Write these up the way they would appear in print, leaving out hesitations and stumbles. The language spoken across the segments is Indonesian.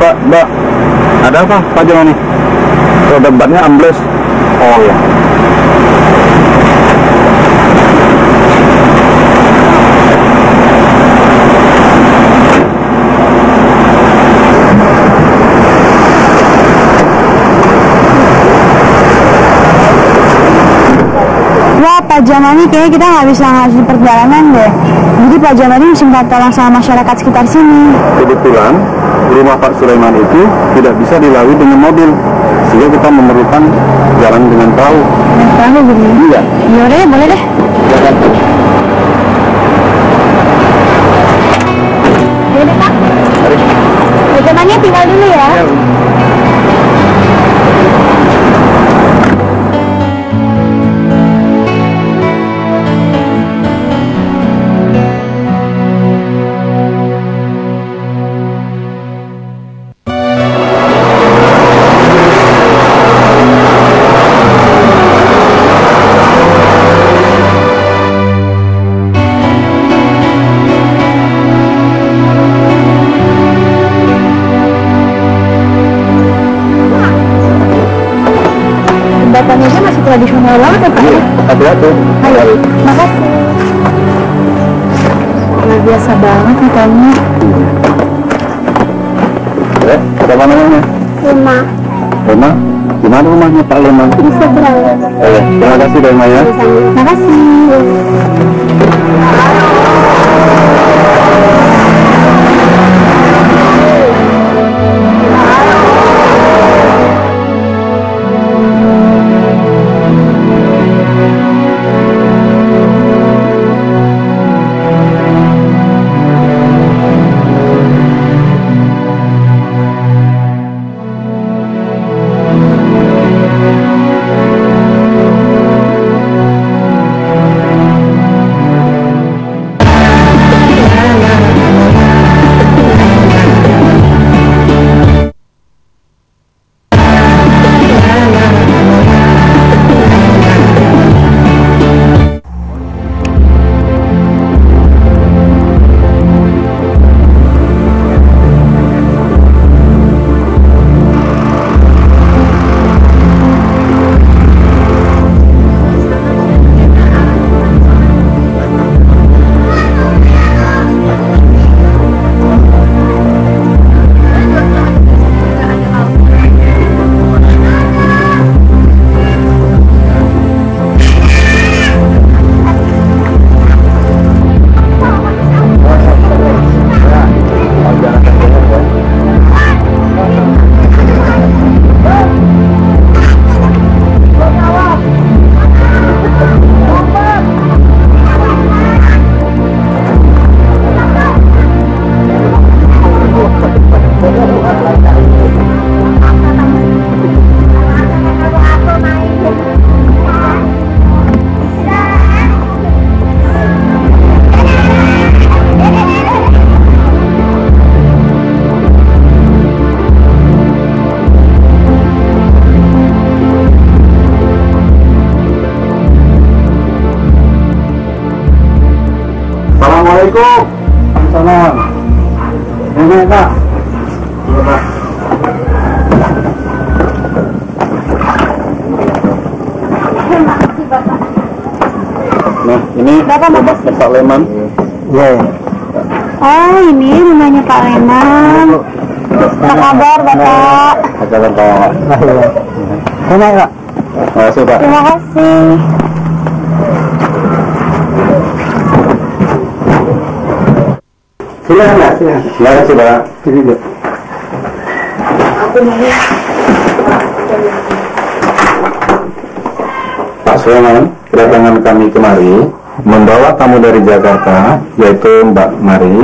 Mbak, ada apa Pak Jamani? Roda bannya ambles. Oh ya. Wah, Pak Jamani kayaknya kita nggak bisa ngasihin perjalanan deh. Jadi Pak Jamani mesti minta tolong sama masyarakat sekitar sini. Kebetulan rumah Pak Sulaiman itu tidak bisa dilalui dengan mobil, sehingga kita memerlukan jalan dengan perahu. Perahu begini? Iya. Yaudah deh, boleh deh. Silakan. Yaudah Pak. Pak Jamani tinggal dulu ya. Ya. Jembatannya aja masih tradisional banget ya Pak? Hati-hati. Ayo, makasih. Luar biasa banget nih kamu. Siapa namanya? Lema. Lema? Gimana rumahnya Pak Lema? Di seberang. Terima kasih Lema ya. Makasih. Assalamualaikum. Salam. Ini Pak. Iya Pak. Nah, ini Bapak mau Pak Leman. Iya. Oh, ini rumahnya Pak Leman. Apa kabar Bapak? Ada Pak. Terima Pak. Terima kasih Pak. Terima kasih. Silakan Pak. Terima kasih Pak. Pak Sulaiman, kedatangan kami kemari membawa tamu dari Jakarta, yaitu Mbak Mari.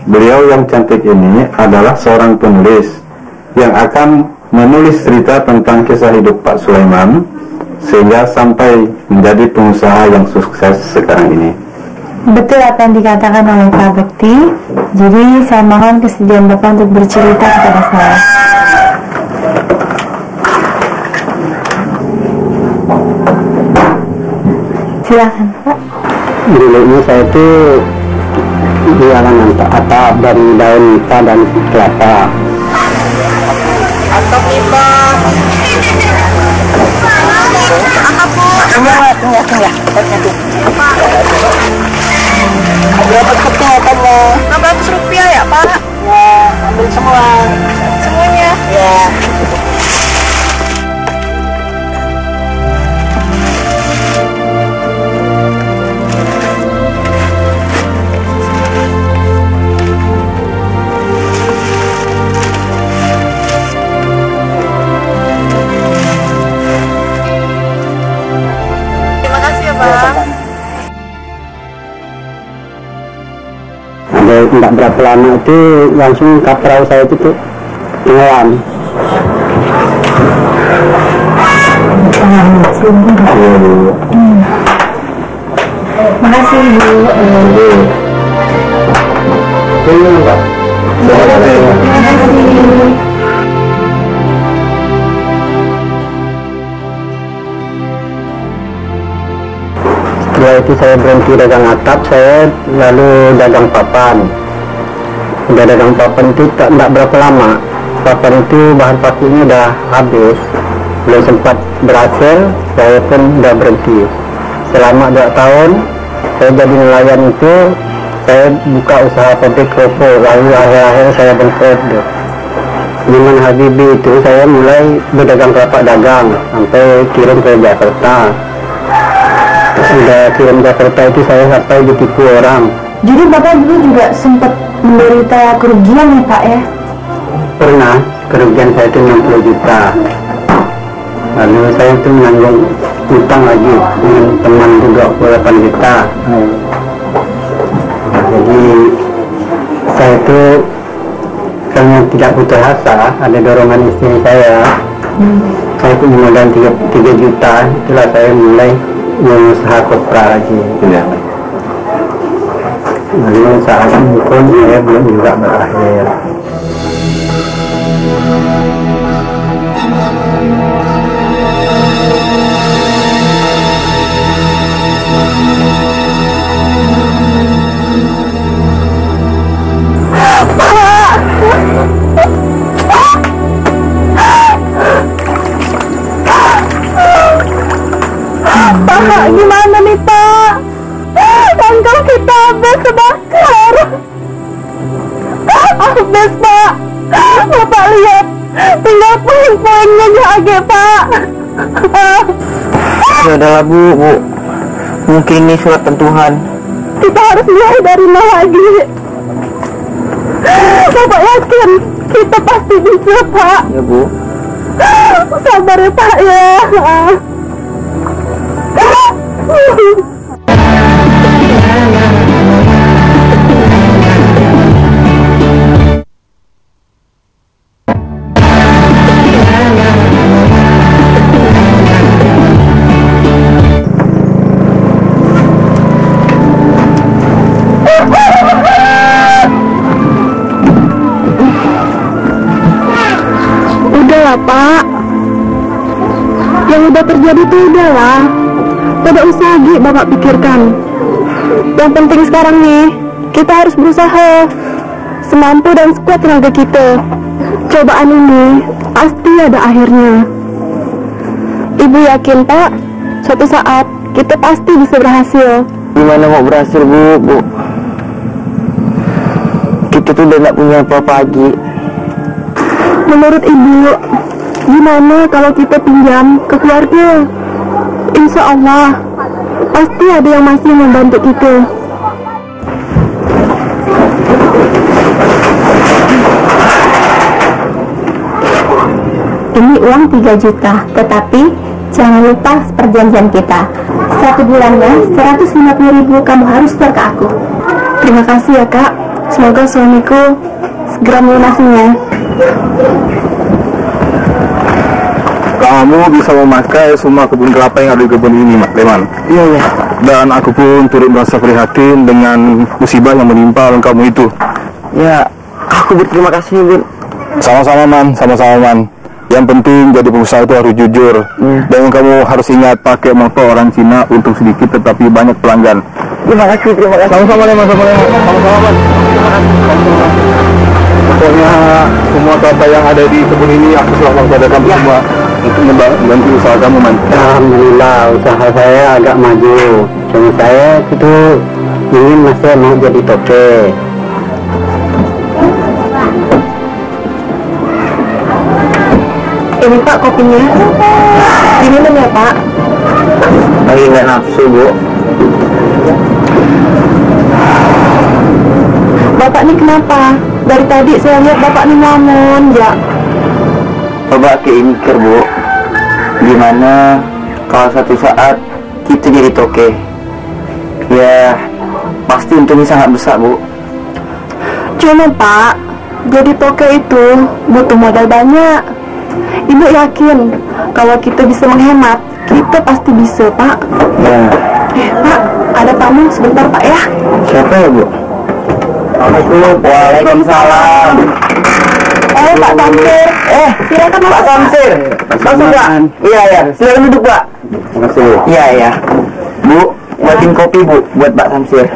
Beliau yang cantik ini adalah seorang penulis yang akan menulis cerita tentang kisah hidup Pak Sulaiman sehingga sampai menjadi pengusaha yang sukses sekarang ini. Betul apa yang dikatakan oleh Pak Bekti. Jadi saya mohon kesediaan Bapak untuk bercerita kepada saya. Silakan Pak. Dulunya saya itu jualan atap dari daun nipah dan kelapa. Atau kita berapa kepnya kamu? 600 rupiah ya Pak? Ya, ambil semua. Semuanya? Ya. Terima kasih ya Bang. Ada tidak berapa lama itu langsung kapal saya itu tuh tenggelam. Makasih Bu. Terima kasih. Setelah itu saya berhenti dagang atap, saya lalu dagang papan. Udah dagang papan itu tidak berapa lama. Papan itu bahan bakunya udah habis, belum sempat berhasil, saya pun udah berhenti. Selama 2 tahun saya jadi nelayan itu, saya buka usaha pabrik kerupuk, lalu akhir-akhir saya bangkrut. Dengan Habibie itu saya mulai berdagang kelapa dagang sampai kirim ke Jakarta. Sudah kirim Jakarta itu saya sampai ditipu orang. Jadi Bapak dulu juga sempat menderita kerugian ya Pak ya? Pernah, kerugian saya itu 60 juta. Lalu saya itu menanggung utang lagi dengan teman itu 28 juta. Jadi saya itu karena tidak putus asa, ada dorongan istri saya. Saya punya modal 3 juta, itulah saya mulai mengusaha kopra lagi. Ya. Lalu saat ini pun saya belum juga berakhir. Pak, gimana nih Pak? Tanggal kita habis kebakar. Habis Pak. Bapak lihat, tinggal puing-puingnya aja Pak. Sudahlah Bu. Mungkin ini suratan Tuhan. Kita harus mulai dari nol lagi. Bapak yakin kita pasti bisa Pak. Ya Bu. Sabar ya Pak ya. Udahlah Pak, yang udah terjadi itu udahlah. Tidak usah lagi Bapak pikirkan. Yang penting sekarang nih, kita harus berusaha semampu dan sekuat tenaga kita. Cobaan ini pasti ada akhirnya. Ibu yakin Pak, suatu saat kita pasti bisa berhasil. Gimana mau berhasil Bu? Kita tuh udah gak punya apa-apa lagi. Menurut Ibu, gimana kalau kita pinjam ke keluarga? Insya Allah, pasti ada yang masih membantu kita. Ini uang 3 juta, tetapi jangan lupa perjanjian kita. 1 bulannya 150.000 kamu harus keluar ke aku. Terima kasih ya Kak, semoga suamiku segera melunasinya. Kamu bisa memakai semua kebun kelapa yang ada di kebun ini, Mak Leman. Iya. Dan aku pun turut merasa prihatin dengan musibah yang menimpa kamu itu. Ya, aku berterima kasih Bu. Sama-sama Man. Yang penting jadi pengusaha itu harus jujur. Dan kamu harus ingat pakai motor orang Cina untuk sedikit tetapi banyak pelanggan. Terima kasih. Sama-sama Leman. Sama-sama Man. Pokoknya semua sampah yang ada di kebun ini aku serahkan pada kamu semua untuk membantu usaha kamu, Man. Alhamdulillah usaha saya agak maju. Cuma saya itu ingin masih mau jadi toke. Ini Pak kopinya. Diminum ya Pak. Lagi nggak nafsu, Bu. Bapak ini kenapa? Dari tadi saya lihat Bapak ini ngelamun, ya. Coba mikir, Bu. Gimana kalau satu saat kita jadi toke? Ya, pasti untungnya sangat besar, Bu. Cuma Pak, jadi toke itu butuh modal banyak. Ibu yakin kalau kita bisa menghemat, kita pasti bisa, Pak. Ya. Pak, ada tamu sebentar, Pak ya. Siapa ya, Bu? Waalaikumsalam. Pak Samsir. Silakan Pak Samsir. Masuk, Pak. Iya, ya. Silakan duduk, Pak. Terima kasih. Iya, ya. Bu, buatin kopi, Bu, buat Pak Samsir.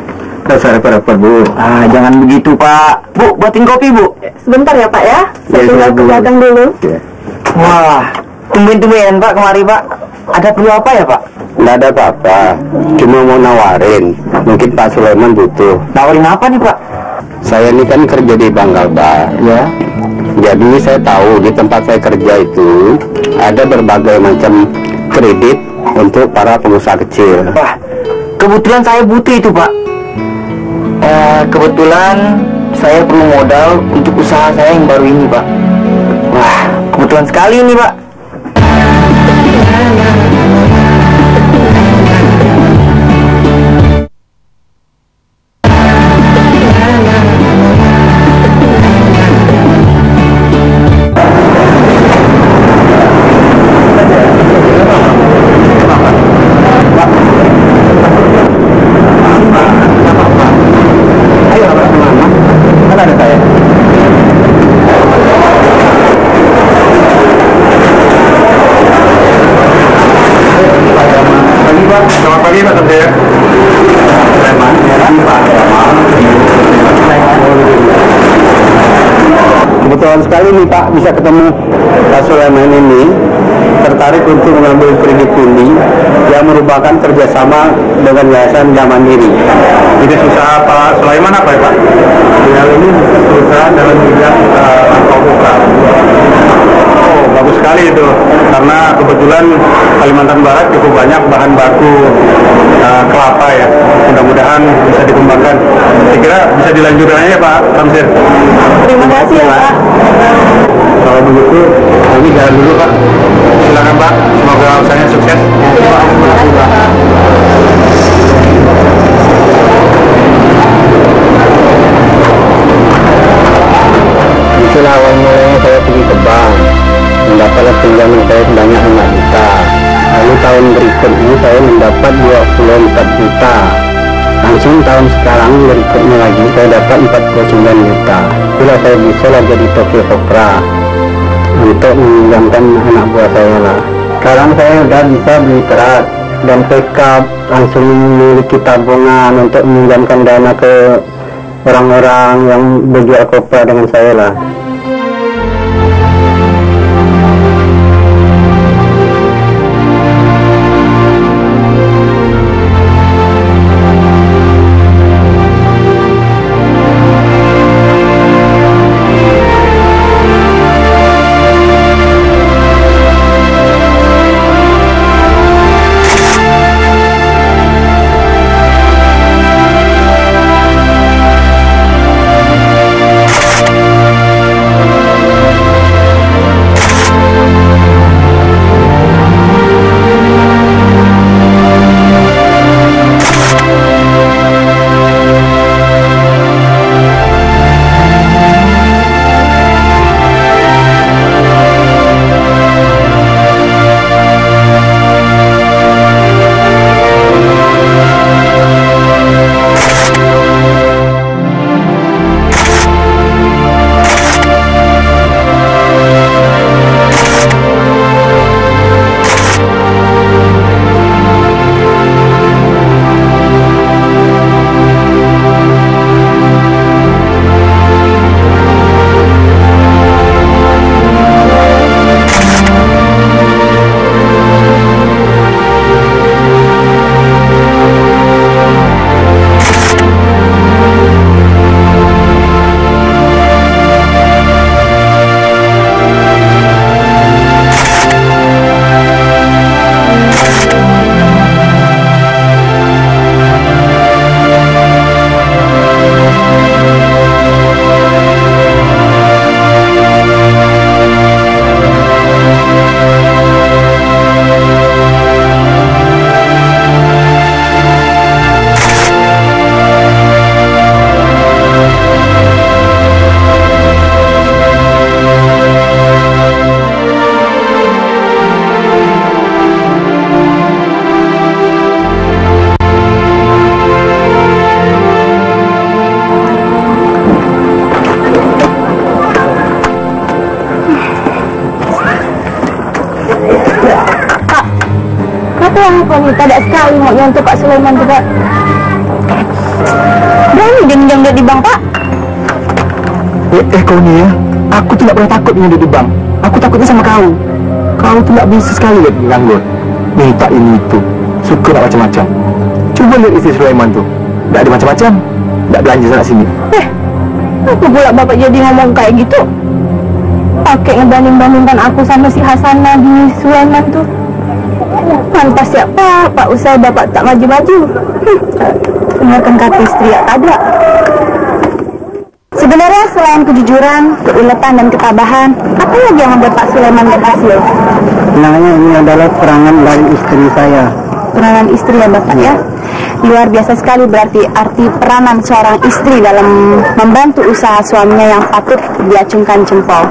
Dasar repot, Bu. Ah, jangan begitu, Pak. Bu, buatin kopi, Bu. Sebentar ya, Pak ya. Saya tinggal ke belakang dulu. Wah, tumben-tumbenan, Pak, kemari, Pak. Ada perlu apa ya, Pak? Nggak ada apa-apa, cuma mau nawarin. Mungkin Pak Sulaiman butuh. Nawarin apa nih, Pak? Saya ini kan kerja di Bank Galba, Ya. jadi saya tahu di tempat saya kerja itu ada berbagai macam kredit untuk para pengusaha kecil. Wah, kebetulan saya butuh itu, Pak. Kebetulan saya perlu modal untuk usaha saya yang baru ini, Pak. Wah, kebetulan sekali ini, Pak. Selamat pagi, Pak Samsir. Kebetulan sekali nih Pak bisa ketemu Pak Sulaiman ini tertarik untuk mengambil kredit undi yang merupakan kerjasama dengan Yayasan Bank Mandiri. Jadi usaha Pak Sulaiman apa ya, Pak? Beliau ini usaha dalam bidang koperasi. Oh, bagus sekali itu, karena kebetulan Kalimantan Barat cukup banyak bahan baku kelapa ya. Mudah-mudahan bisa dikembangkan. Saya kira bisa dilanjutkan aja Pak Samsir. Terima kasih ya, Pak. Kalau begitu, kami jalan dulu Pak. Silakan Pak, semoga usahanya sukses. Itulah awal mulanya saya pergi ke bank, mendapatkan pinjaman saya sebanyak 5 juta. Lalu tahun berikutnya saya mendapat 24 juta. Langsung tahun sekarang berikutnya lagi saya dapat 49 juta. Itulah saya bisa lah jadi toke kopra untuk meminjamkan anak buah saya lah. Sekarang saya udah bisa beli keras dan backup, langsung memiliki tabungan untuk meminjamkan dana ke orang-orang yang berjual kopra dengan saya lah. apa nih, tak ada sekali mau untuk Pak Sulaiman juga. Berani dia minjam duit di bank, Pak? Kau ni ya, aku tu tak pernah takut dengan duit di bank. Aku takutnya sama kau. Kau tu tak bisa sekali lihat nganggur. Minta ini itu, suka nak macam-macam. Cuba lihat isteri Sulaiman tu, tak ada macam-macam, tak belanja sana sini. Apa pula bapak jadi ngomong kayak gitu? Pakai ngebanding-bandingkan aku sama si Hasanah di Sulaiman tu. Pantas ya Pak usaha bapak tak maju-maju. Dengarkan kata istri ya ada. Sebenarnya selain kejujuran, keuletan dan ketabahan, apa lagi yang membuat Pak Sulaiman berhasil? Sebenarnya ini adalah perangan dari istri saya. Peranan istri ya Bapak ya. Luar biasa sekali berarti arti peranan seorang istri dalam membantu usaha suaminya yang patut diacungkan jempol.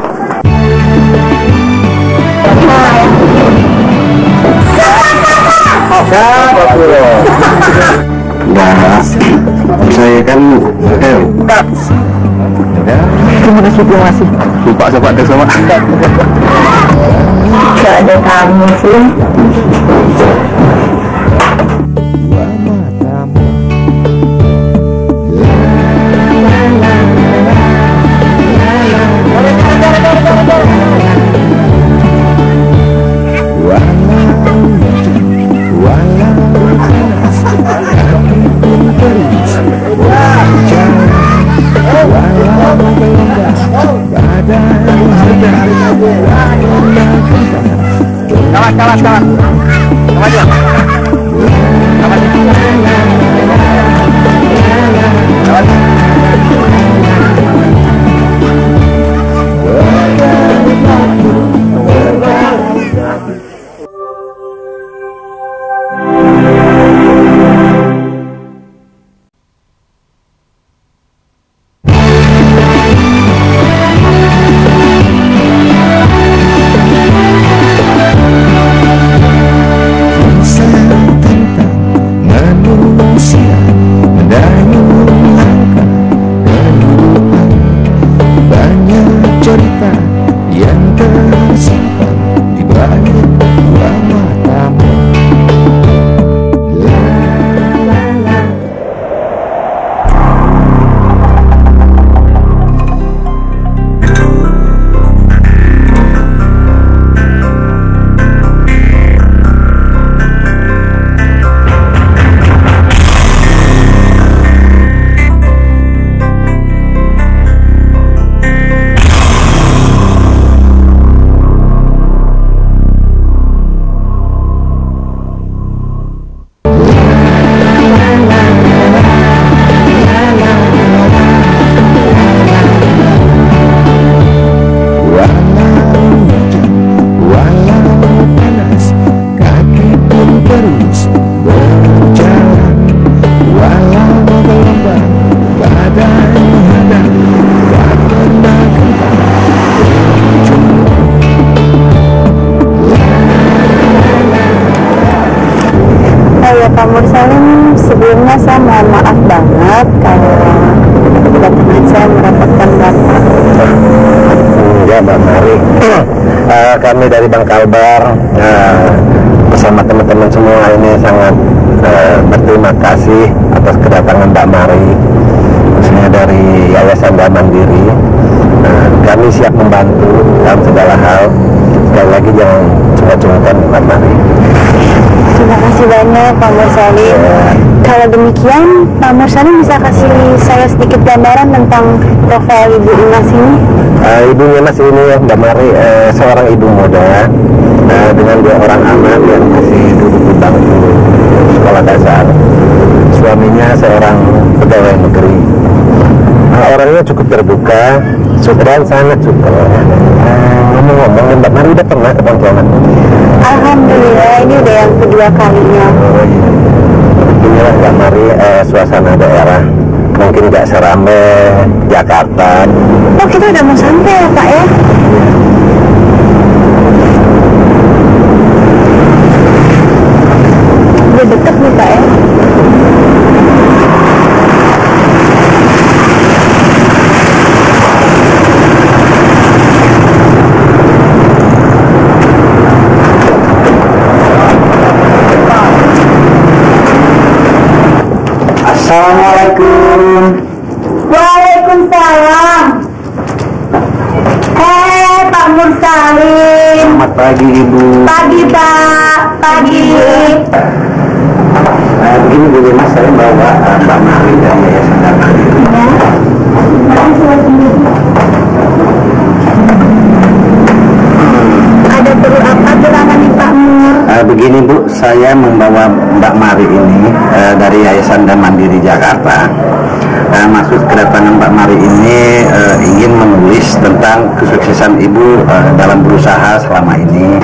Enggak, saya kan terima kasih. Lupa sama. Gak ada kamu sih. Kawan. Pak Mursalim, sebelumnya saya mohon maaf banget kalau kedatangan saya merepotkan Bapak. Enggak, Mbak Mari. Kami dari Bank Kalbar bersama teman-teman semua ini sangat berterima kasih atas kedatangan Mbak Mari, khususnya dari Yayasan Bank Mandiri. Kami siap membantu dalam segala hal. Sekali lagi jangan cuma-cumakan Mbak Mari. Terima kasih banyak Pak Mursalim. Kalau demikian, Pak Mursalim bisa kasih saya sedikit gambaran tentang profil Ibu Imas ini? Ibunya Mas ini ya Mbak Mari, seorang ibu muda dengan 2 orang anak yang masih duduk di bangku sekolah dasar. Suaminya seorang pegawai negeri. Orangnya cukup terbuka dan sangat suka. Ngomong-ngomong, Mbak Mari udah pernah ke Pontianak? Alhamdulillah, ini udah yang kedua kalinya. Oh iya. Inilah Mbak Mari, suasana daerah mungkin nggak seramai Jakarta. Oh, kita udah mau sampai ya Pak ya? Udah deket nih Pak ya? Assalamualaikum. Waalaikumsalam. Pak Mursalin. Selamat pagi Ibu. Pagi Pak. Pagi. Begini Bu Lima, saya bawa Mbak Mari dari Yayasan Dharma Mandiri. Ada perlu apa gerangan nih Pak Mur? Begini Bu, saya membawa Mbak Mari ini dari Yayasan Dharma Mandiri Jakarta. Maksud kedatangan Mbak Mari ini ingin menulis tentang kesuksesan Ibu dalam berusaha selama ini.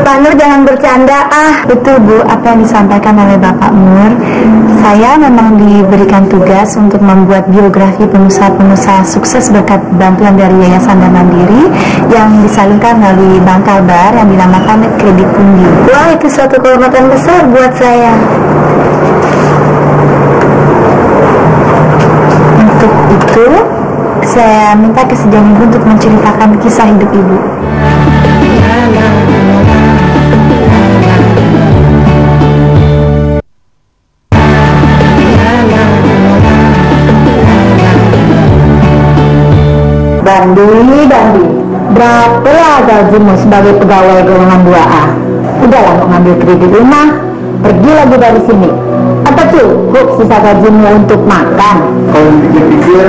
Pak Nur jangan bercanda. Betul Bu, apa yang disampaikan oleh Bapak Mur. Saya memang diberikan tugas untuk membuat biografi pengusaha-pengusaha sukses berkat bantuan dari Yayasan Dharma Mandiri yang disalurkan melalui Bank Kalbar yang dinamakan Kredit Pundi. Wah, itu suatu kehormatan besar buat saya. Untuk itu, saya minta kesediaan Ibu untuk menceritakan kisah hidup Ibu. Bandi, berapa gajimu sebagai pegawai golongan 2A? Udahlah mau ngambil kredit rumah, pergi lagi dari sini. Atau cukup sisa gajimu untuk makan? Kalau dipikir-pikir,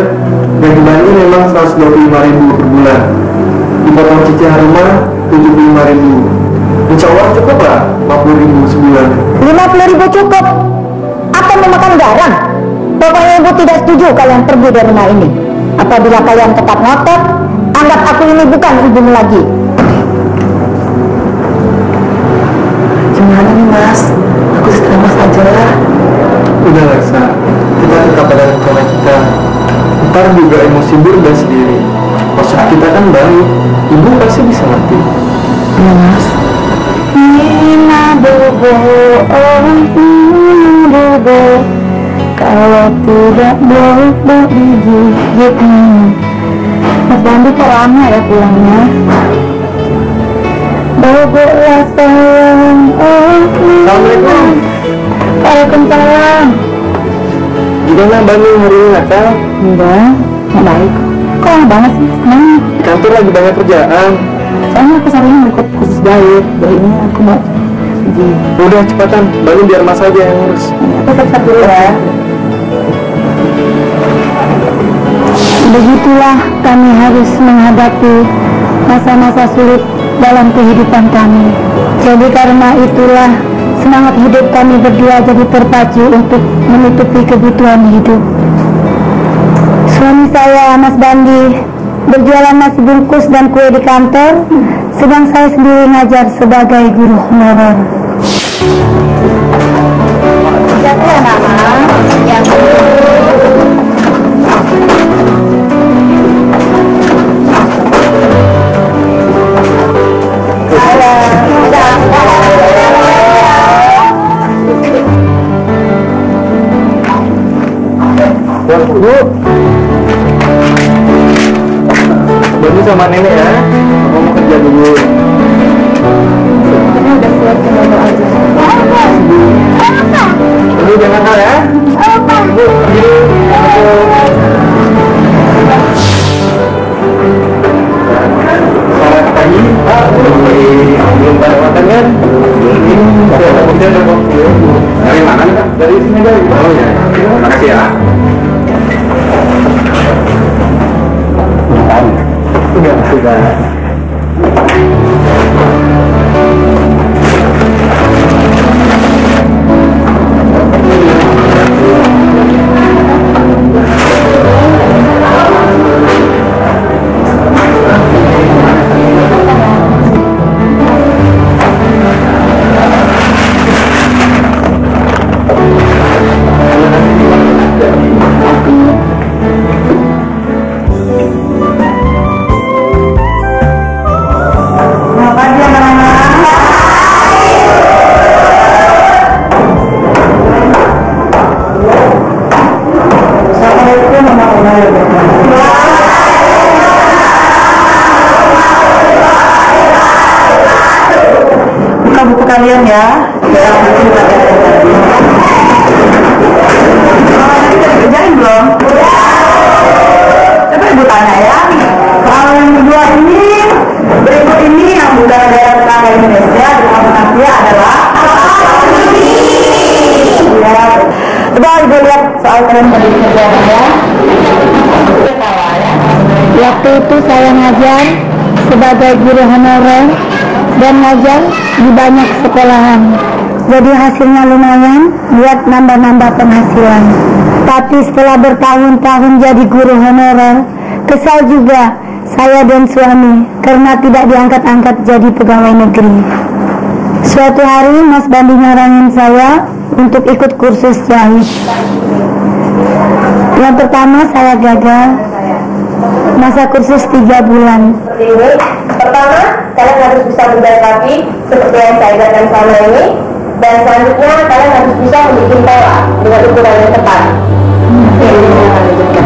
gaji Bandi memang 125.000 per bulan. Dipotong cicilan rumah 75.000. Insya Allah cukup lah 50.000 sebulan. 50.000 cukup? Atau mau makan garam? Pokoknya Ibu tidak setuju kalian pergi dari rumah ini. Apabila kalian tetap ngotot, anggap aku ini bukan ibumu lagi. Gimana nih Mas? Aku setelah Mas aja lah. Udah Laksa, kita tetap pada rencana kita. Ntar juga emosi berubah sendiri. Maksud kita kan baik, Ibu pasti bisa ngerti. Iya Mas. Nina bobo, oh Nina bobo, kalau tidak bobo digigit. Mas Bandi kok lama ya pulangnya? Bobo lah sayang, oh Assalamualaikum. Waalaikumsalam. Gimana Bandi hari ini Natal? Enggak, nggak baik. Kok lama banget sih? Senang. Di kantor lagi banyak kerjaan. Soalnya aku sehari ini ikut khusus diet. Jadi ini aku mau pergi. Udah cepatan, Bandi biar Mas aja yang ngurus. Aku tetap dulu ya. Begitulah kami harus menghadapi masa-masa sulit dalam kehidupan kami. Jadi karena itulah semangat hidup kami berdua jadi terpacu untuk menutupi kebutuhan hidup. Suami saya, Mas Bandi, berjualan nasi bungkus dan kue di kantor, sedang saya sendiri ngajar sebagai guru honorer. Siapa ya Mama? Yang Bu, Bandi sama nenek ya, aku mau kerja dulu. udah siap tinggal aja. Dulu jangan hal ya. Bu, selamat pagi. Belum pada makan kan? Dari mana nih Kak? Dari sini dari. Oh ya, terima kasih ya. Sudah. waktu saya ngajar sebagai guru honorer dan ngajar di banyak sekolahan. Jadi hasilnya lumayan buat nambah-nambah penghasilan. Tapi setelah bertahun-tahun jadi guru honorer, kesal juga saya dan suami karena tidak diangkat-angkat jadi pegawai negeri. Suatu hari Mas Bandi nyaranin saya untuk ikut kursus jahit. Yang pertama saya gagal. Masa kursus 3 bulan. Pertama, kalian harus bisa berjalan kaki seperti yang saya ajarkan selama ini. Dan selanjutnya kalian harus bisa membuat pola dengan ukuran yang tepat. Oke, ini akan lanjutkan.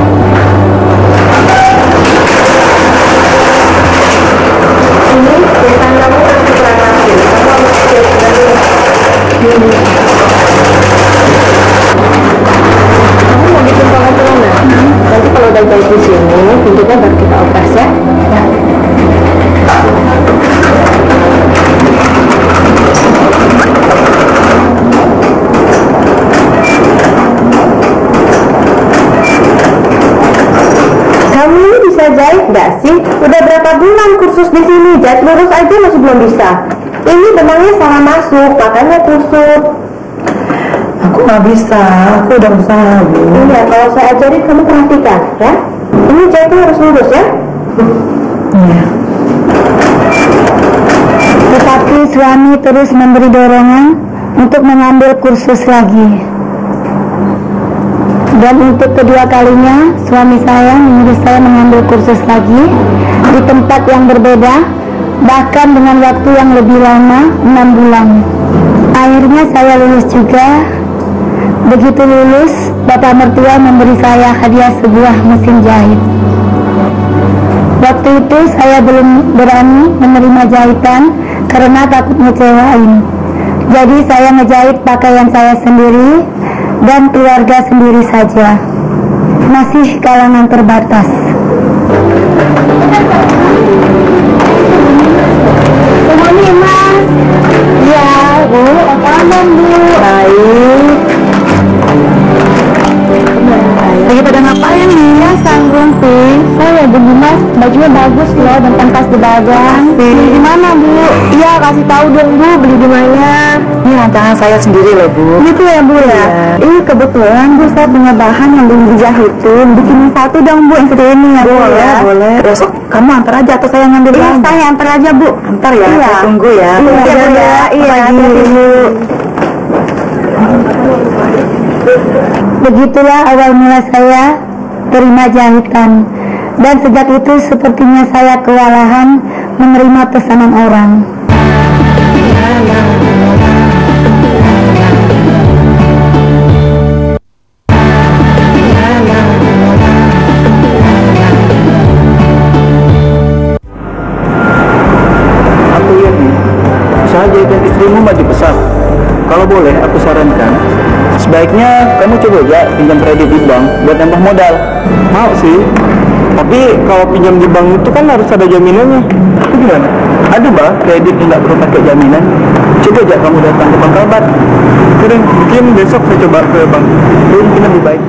Ini tulisan kamu nanti kurang lagi. Kamu harus kamu mau bikin pola celana? Nanti kalau udah jahit di sini, pintunya baru kita operasi ya. Kamu bisa jahit nggak sih? Udah berapa bulan kursus di sini, jahit lurus aja masih belum bisa. Ini benangnya salah masuk, makanya kusut. Aku nggak bisa, aku udah usaha, Bu. Iya, kalau saya ajarin kamu perhatikan, ya. Ini jahitnya harus lurus ya. Iya. Tetapi suami terus memberi dorongan untuk mengambil kursus lagi. Dan untuk kedua kalinya, suami saya menyuruh saya mengambil kursus lagi di tempat yang berbeda, bahkan dengan waktu yang lebih lama, 6 bulan. Akhirnya saya lulus juga. Begitu lulus, bapak mertua memberi saya hadiah sebuah mesin jahit. Waktu itu saya belum berani menerima jahitan karena takut ngecewain. Jadi saya ngejahit pakaian saya sendiri dan keluarga sendiri saja. Masih kalangan terbatas. Ini Mas. Ya, Bu, apa kabar, Bu? Baik. Lagi pada ngapain nih? Ya, sanggung sih. Saya Bu Mas, bajunya bagus loh dan pantas di badan. Beli di mana, Bu? Iya, kasih tahu dong Bu, beli di mana? Ini rancangan saya sendiri loh, Bu. Gitu ya, Bu ya? Ini kebetulan Bu, saya punya bahan yang belum dijahitin. Bikinin satu dong, Bu, yang seperti ini ya, Bu. Boleh, Ya. boleh. Besok kamu antar aja atau saya ngambil Iya, bahan? saya antar aja, Bu. Antar ya, Iya. saya tunggu ya. Iya, Bu ya. Iya, hati-hati, Bu. Begitulah awal mula saya terima jahitan. Dan sejak itu sepertinya saya kewalahan menerima pesanan orang. Aku lihat nih, usaha jahitan istrimu maju pesat. Kalau boleh, aku sarankan, sebaiknya kamu coba aja pinjam kredit di bank buat nambah modal. Mau sih, tapi kalau pinjam di bank itu kan harus ada jaminannya. Itu gimana? Ada bah kredit yang nggak perlu pakai jaminan. Coba aja kamu datang ke bank Kalbar. Mungkin besok saya coba ke bank. Itu mungkin lebih baik.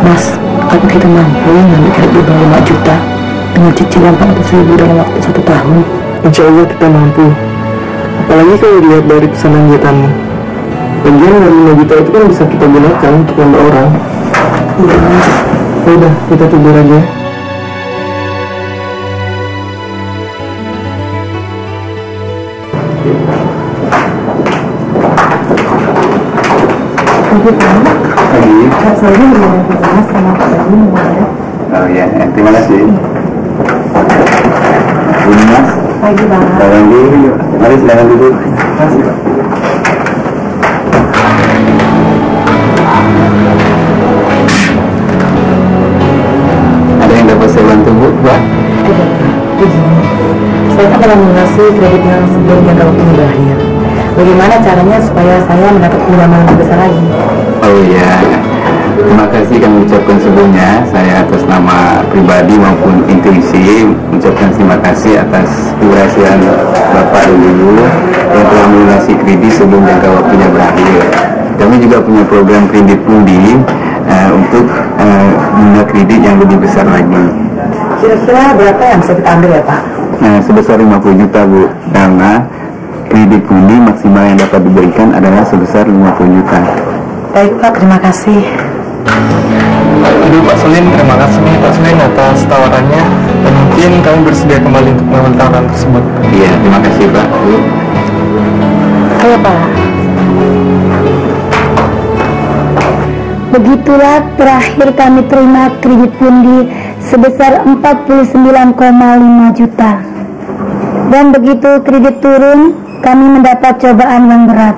Mas, apa kita mampu ngambil kredit di bank 5 juta dengan cicilan 400.000 dalam waktu 1 tahun? Insya Allah kita mampu. Apalagi kalau dilihat dari pesanan jahitanmu. Lagian uang 5 juta itu kan bisa kita gunakan untuk nambah orang. Udah, kita tidur aja. Pagi. Saya mau bahas sama Pak Badi ya. Oh ya, terima kasih. Ini Mas. Pagi Bang. Silakan dulu. Mari silakan duduk. Ada Buat? Tidak, begini. Saya kan telah melunasi kredit yang sebelum jangka waktunya berakhir. Bagaimana caranya supaya saya mendapat pinjaman lebih besar lagi? Oh iya, terima kasih kami ucapkan sebelumnya. Saya atas nama pribadi maupun intuisi mengucapkan terima kasih atas keberhasilan Bapak dan Ibu yang telah melunasi kredit sebelum jangka waktunya berakhir. Kami juga punya program kredit pundi untuk bunga kredit yang lebih besar lagi. Kira-kira berapa yang bisa kita ambil ya Pak? Sebesar 50 juta Bu, karena kredit pundi maksimal yang dapat diberikan adalah sebesar 50 juta. Baik Pak, terima kasih. Aduh Pak Sulim, terima kasih nih Pak Sulim atas tawarannya. Dan mungkin kami bersedia kembali untuk mengambil tawaran tersebut. Iya, terima kasih Pak. Bu. Ayo Pak. Begitulah terakhir kami terima kredit pundi sebesar 49,5 juta. Dan begitu kredit turun, kami mendapat cobaan yang berat.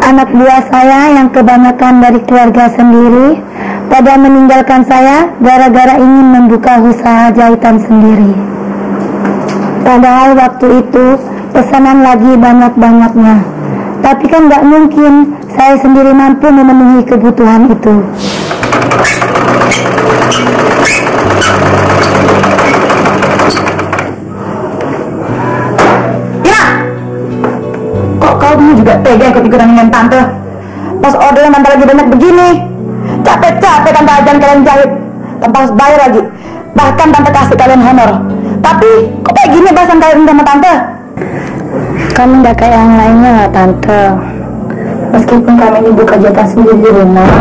Anak buah saya yang kebanyakan dari keluarga sendiri pada meninggalkan saya gara-gara ingin membuka usaha jahitan sendiri. Padahal waktu itu pesanan lagi banyak-banyaknya. Tapi kan gak mungkin saya sendiri mampu memenuhi kebutuhan itu. Ira! Kok kau dulu juga tega ikut-ikutan dengan tante? Pas ordernya tante lagi banyak begini. Capek-capek tante ajan kalian jahit tanpa harus bayar lagi. Bahkan tante kasih kalian honor. Tapi kok kayak gini bahasan kalian sama tante? Kami gak kayak yang lainnya lah tante. Meskipun kami ini buka jatah sendiri di rumah,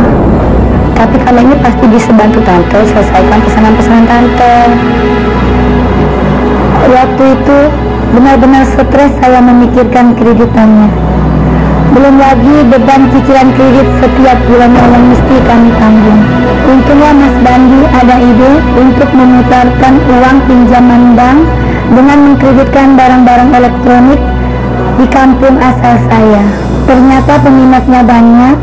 tapi kami ini pasti bisa bantu tante selesaikan pesanan-pesanan tante. Waktu itu benar-benar stres saya memikirkan kreditannya. Belum lagi beban cicilan kredit setiap bulannya yang mesti kami tanggung. Untungnya Mas Bandi ada ide untuk memutarkan uang pinjaman bank dengan mengkreditkan barang-barang elektronik di kampung asal saya. Ternyata peminatnya banyak.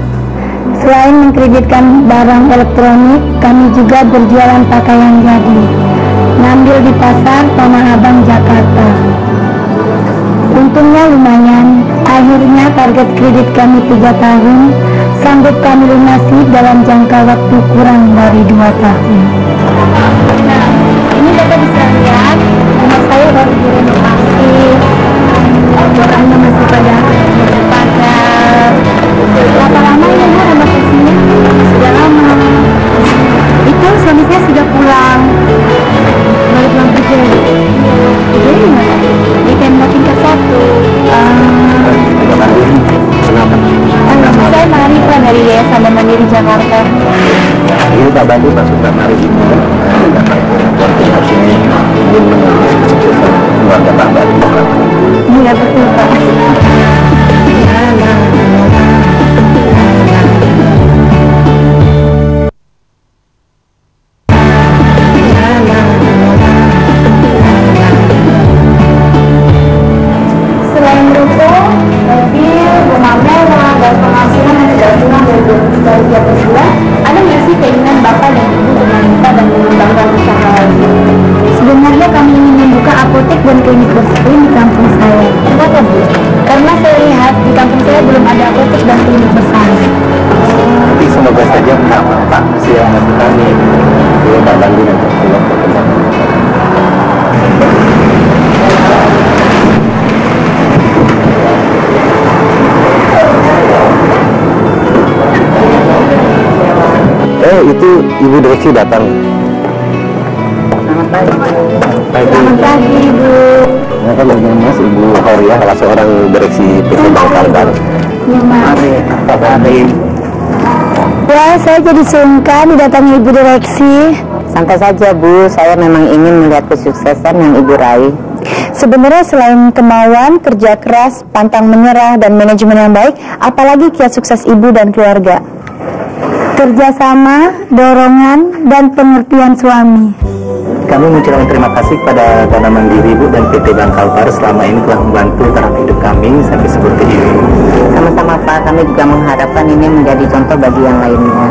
Selain mengkreditkan barang elektronik, kami juga berjualan pakaian jadi, ngambil di pasar Tanah Abang, Jakarta. Untungnya lumayan. Akhirnya target kredit kami 3 tahun sanggup kami lunasi dalam jangka waktu kurang dari 2 tahun. Nah, ini Bapak bisa lihat rumah saya baru direnovasi. Orangnya masih pada berapa lama ya Bu renovasinya? Sudah lama. Itu suami saya sudah pulang. Baru pulang kerja. Jadi mana? Di tembok tingkat 1. Saya Marifah dari Yayasan dan Mandiri Jakarta. Ini Pak Bandi masuk ke mari ini dapat koordinasi ingin mengambil kesuksesan keluarga Pak Bandi. Iya betul Pak. Selain ruko, mobil, rumah mewah, dan penghasilan yang tidak kurang dari 20 juta rupiah per bulan, ada nggak sih keinginan Bapak dan Ibu berlanjut dan mengembangkan usaha lagi? Sebenarnya kami ingin membuka apotek dan klinik bersalin di kampung saya. Kenapa Bu? Karena saya lihat di kampung saya belum ada apotek dan klinik bersalin. Tapi semoga saja Pak hasil yang masih kami dulu Pak Bandi dan Pak berkembang. Itu Ibu Desi datang. Selamat pagi. Selamat pagi Ibu. Nah, kan Mas Ibu Horia salah seorang direksi PT Bank Kalbar. Ya Mas. Pak Bandi. Wah, saya jadi sungkan didatangi Ibu Direksi. Santai saja Bu, saya memang ingin melihat kesuksesan yang Ibu raih. Sebenarnya selain kemauan, kerja keras, pantang menyerah, dan manajemen yang baik, apalagi kiat sukses Ibu dan keluarga? Kerjasama, dorongan, dan pengertian suami. Kami mengucapkan terima kasih kepada Dana Mandiri Bu dan PT Bank Kalbar selama ini telah membantu taraf hidup kami sampai seperti ini. Sama-sama Pak, kami juga mengharapkan ini menjadi contoh bagi yang lainnya.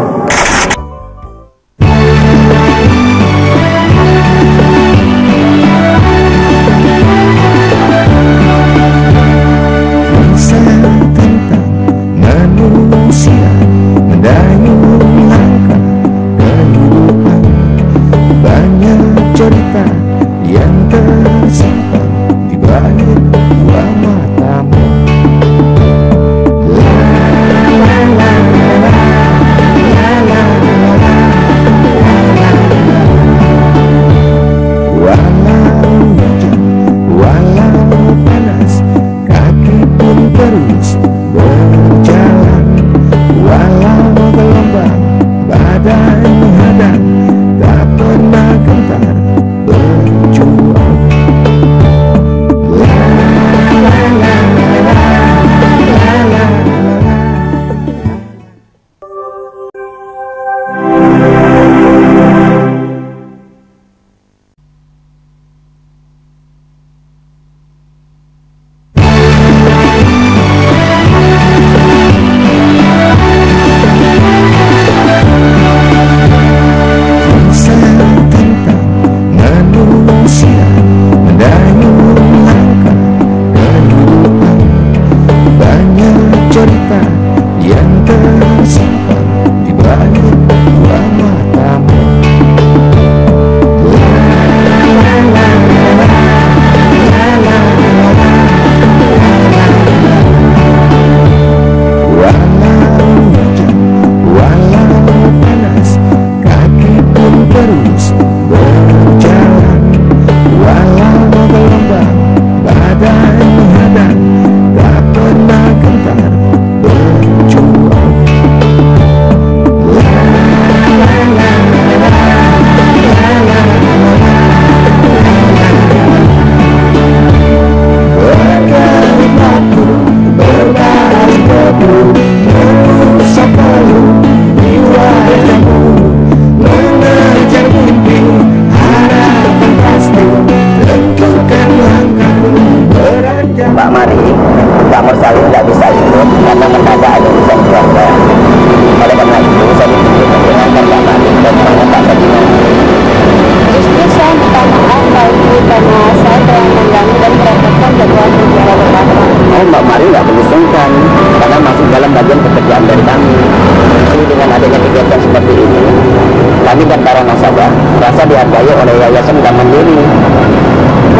dihargai oleh Yayasan Dam Mandiri.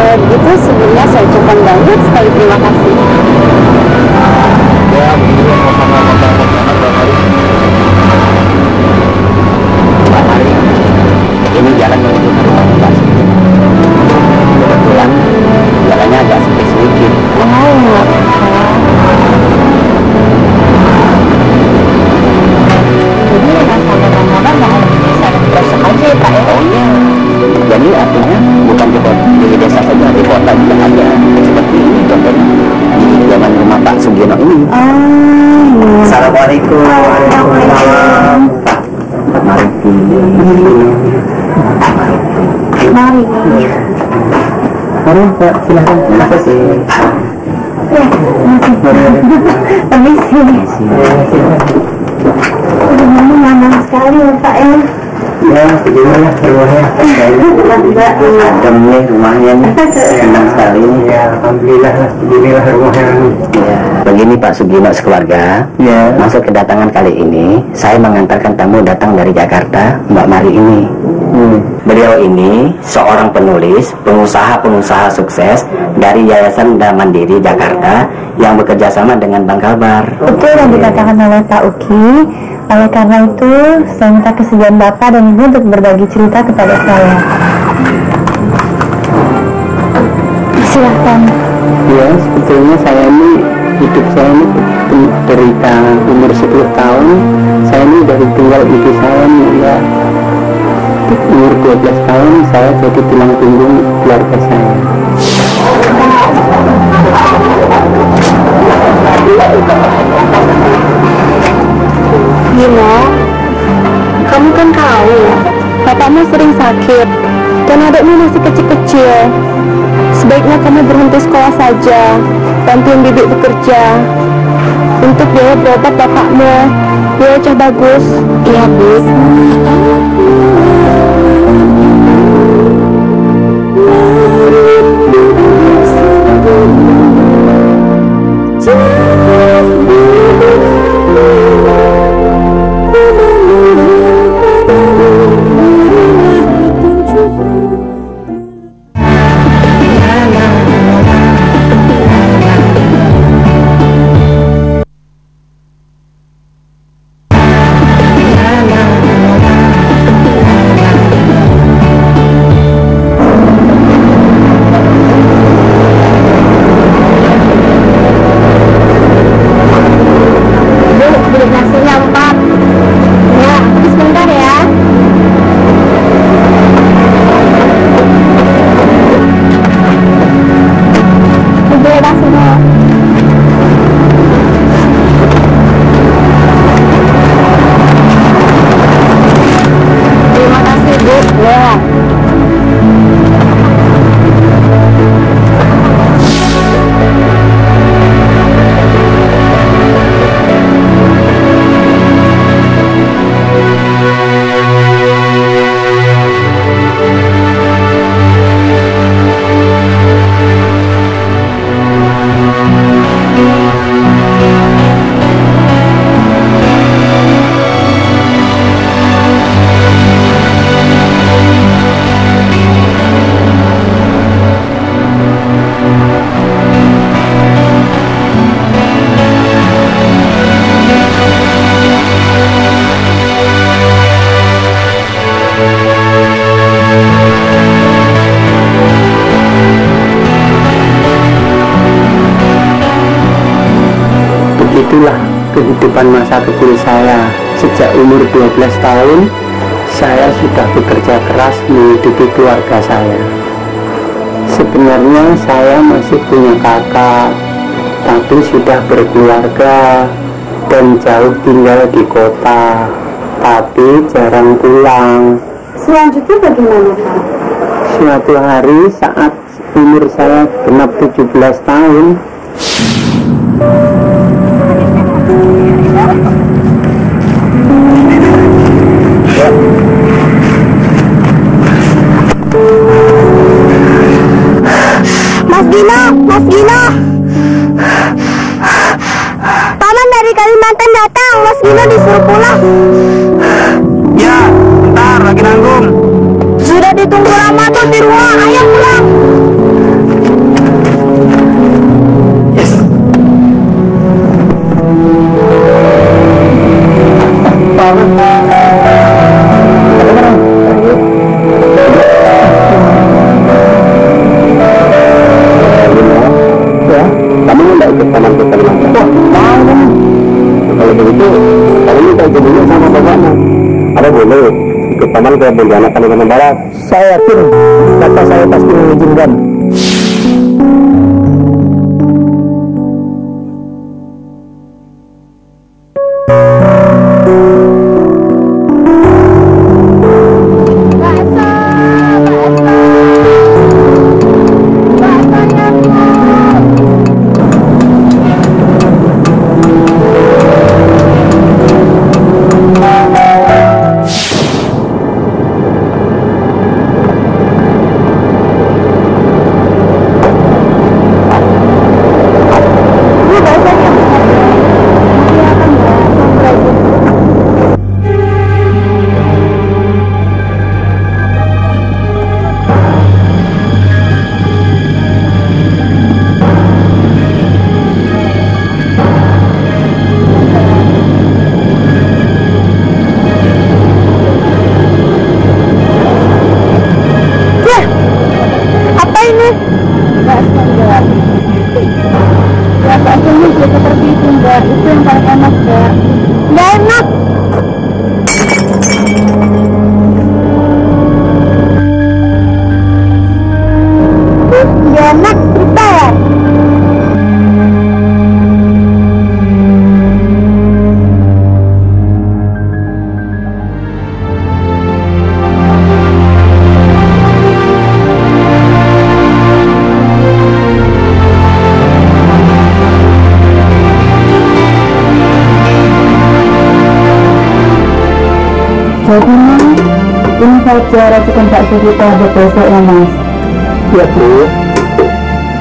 Begitu sebelumnya saya ucapkan banyak sekali terima kasih. Ya, begini sama-sama Mbak Mari, ini jalan menuju ke rumah Mbak Siti. Kebetulan jalannya agak sempit sedikit. Jadi artinya bukan di desa saja, di kota juga ada seperti ini contohnya di zaman rumah Pak Sugiono ini. Assalamualaikum. Waalaikumsalam. Mari. Mari Pak, silakan. Terima kasih. Permisi. Lama sekali ya Pak ya. Ya, beginilah rumahnya. Adem nih rumahnya nih. Senang sekali. Ya, alhamdulillah. Beginilah rumahnya. Ya, begini Pak Sugiono sekeluarga. Ya. Masuk kedatangan kali ini, saya mengantarkan tamu datang dari Jakarta, Mbak Mari ini. Beliau ini seorang penulis, pengusaha sukses dari Yayasan Dam Mandiri Jakarta yang bekerja sama dengan Bank Kalbar. Betul yang dikatakan oleh Pak Uki. Oleh karena itu, saya minta kesediaan Bapak dan Ibu untuk berbagi cerita kepada saya. Silahkan. Ya, sebetulnya hidup saya ini derita. Umur 10 tahun, saya ini dari tinggal ibu saya ya. Umur 12 tahun, saya jadi tulang punggung keluarga saya. Gino, kamu kan tahu, bapakmu sering sakit dan adikmu masih kecil-kecil. Sebaiknya kamu berhenti sekolah saja, bantuin bibi bekerja untuk biaya berobat bapakmu. Biaya cah bagus. Iya, Bu. Itulah kehidupan masa kecil saya. Sejak umur 12 tahun, saya sudah bekerja keras menghidupi keluarga saya. Sebenarnya saya masih punya kakak, tapi sudah berkeluarga dan jauh tinggal di kota, tapi jarang pulang. Selanjutnya bagaimana, Pak? Suatu hari saat umur saya genap 17 tahun, Mas Gino, paman dari Kalimantan datang. Mas Gino disuruh pulang. ya, bentar lagi nanggung. Sudah ditunggu Mama tuh di rumah, ayo pulang. Yes. Ya, kamu nggak ikut taman ke Kalimantan? Wah, mau kamu. Kalau begitu, kamu minta izin dulu sama bapaknya. Apa boleh ikut taman ke Pontianak Kalimantan Barat? Saya yakin, bapak saya pasti mengizinkan. Jadi Mas, ini saja racikan bakso kita buat besok ya Mas. Ya Bu.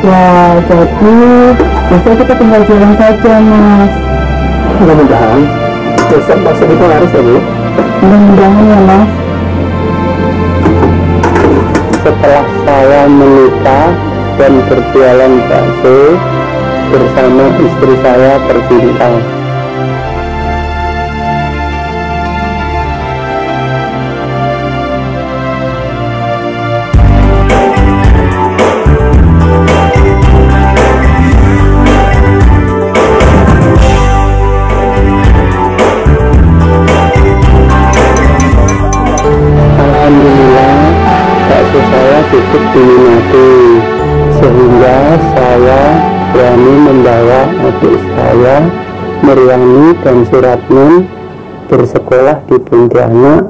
Ya jadi besok kita tinggal jalan saja Mas. Mudah-mudahan besok bakso itu laris ya Bu. Mudah-mudahan ya Mas. Setelah saya menikah dan berjualan bakso bersama istri saya tercinta. Alhamdulillah, bakso saya cukup diminati sehingga saya berani membawa adik saya Meriani dan Suratmin bersekolah di Pontianak.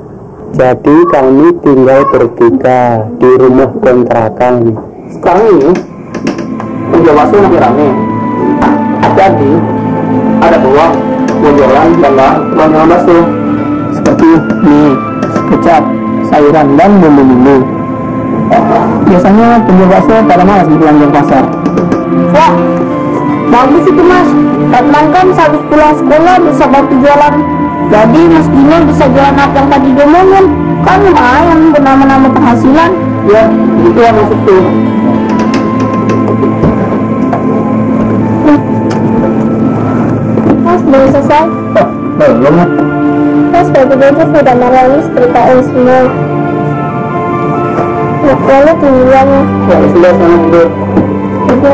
Jadi kami tinggal bertiga di rumah kontrakan. Sekarang ini penjual bakso makin rame. Jadi ada peluang jualan dan jualan bakso seperti mie, kecap, sayuran dan bumbu-bumbu. Biasanya penjual bakso pada malas belanja pasar. Wah, bagus itu Mas. Batman kan habis pulang sekolah bisa bantu jualan. Jadi Mas Gino bisa jualan apa yang tadi diomongin. Kan lumayan bernama-nama penghasilan. Ya, itu yang maksudku. Mas, belum selesai. Oh, belum. Mas, baju-baju sudah nangis ceritain semua. Lalu tinggian. Ya, sudah sana tidur. Ibu.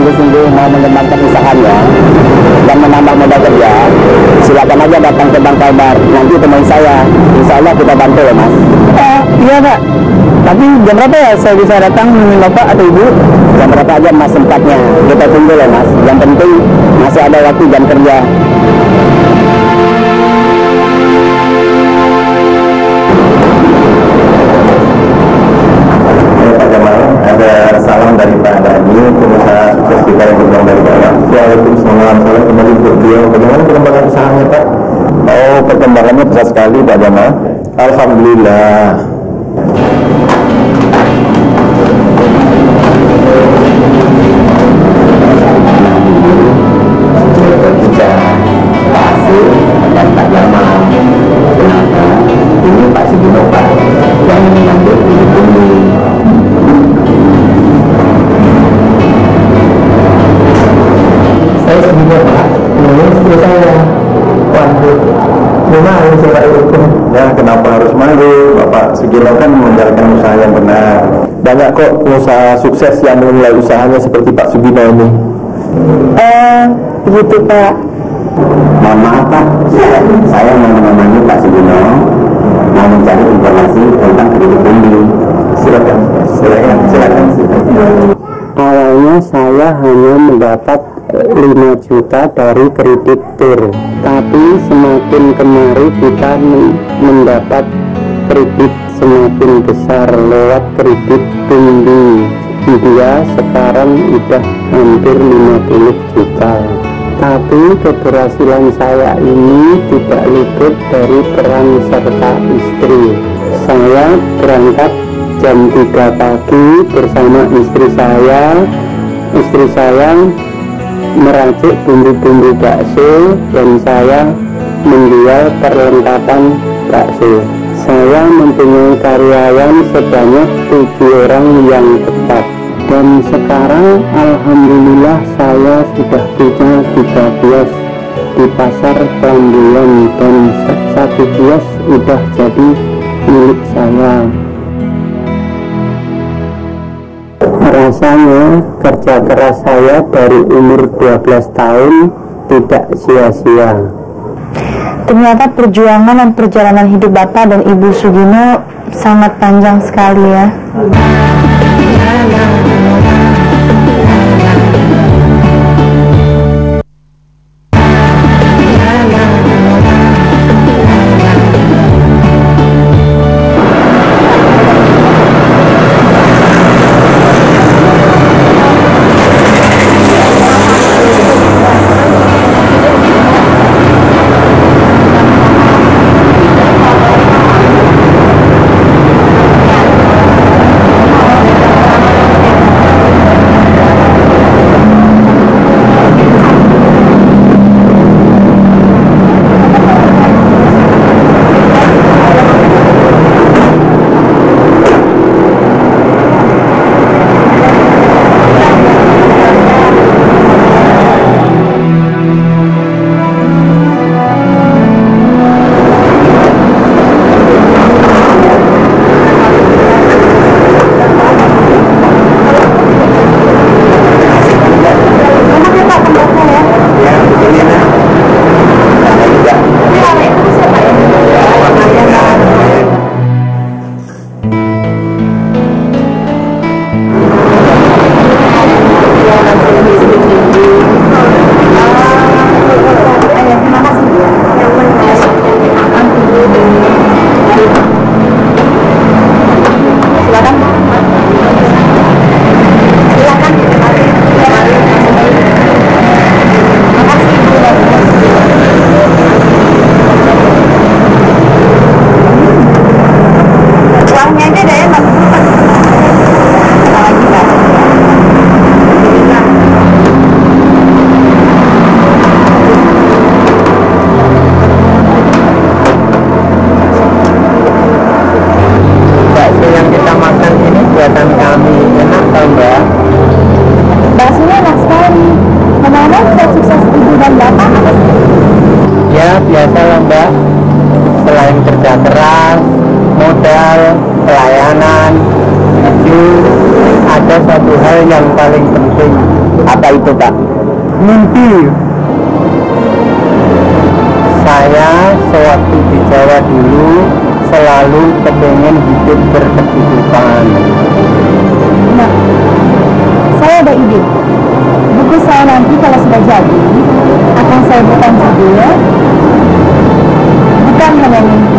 sungguh-sungguh mau mengembangkan usahanya dan menambah modal kerja, silakan aja datang ke Bang Kalbar. Nanti temuin saya, insya Allah kita bantu ya Mas. Iya Pak. Tapi jam berapa ya saya bisa datang menemui Bapak atau Ibu? Jam berapa aja Mas sempatnya, kita tunggu ya Mas. Yang penting masih ada waktu jam kerja. Pak Jamal, ada salam dari Pak Dhani, pengusaha sukses kita yang berkembang dari bawah. Waalaikumsalam, salam kembali untuk beliau. Bagaimana perkembangan usahanya Pak? Oh, perkembangannya besar sekali Pak Jamal. Alhamdulillah. Dan tak lama ternyata ini Pak Sugino Pak yang mengambil ini. Saya Sugino Pak, ini istri saya. Waduh, gimana sih Pak itu? Ya, kenapa harus malu? Bapak Sugino kan menjalankan usaha yang benar. Banyak kok pengusaha sukses yang memulai usahanya seperti Pak Sugino ini. Begitu Pak. Mohon maaf Pak, saya mau menemani Pak Sugino mau mencari informasi tentang kredit bumi. Silakan. Awalnya saya hanya mendapat 5 juta dari kredit tur, tapi semakin kemari kita mendapat kredit semakin besar lewat kredit tumbuh. Dia sekarang udah hampir 50 juta. Tapi keberhasilan saya ini tidak luput dari peran serta istri. Saya berangkat jam 3 pagi bersama istri saya. Istri saya meracik bumbu-bumbu bakso dan saya menjual perlengkapan bakso. Saya mempunyai karyawan sebanyak 7 orang yang tetap. Dan sekarang alhamdulillah saya sudah punya 3 kios di pasar Pelambulan dan 1 kios sudah jadi milik saya. Rasanya kerja keras saya dari umur 12 tahun tidak sia-sia. Ternyata perjuangan dan perjalanan hidup Bapak dan Ibu Sugino sangat panjang sekali ya. biasalah Mbak, selain kerja keras, modal, pelayanan, itu ada satu hal yang paling penting. Apa itu itu, Pak? Mimpi. Saya sewaktu di Jawa dulu selalu kepengen hidup berkecukupan. Nah, saya ada ide. Buku saya nanti kalau sudah jadi akan saya berikan judul bukan hanya mimpi,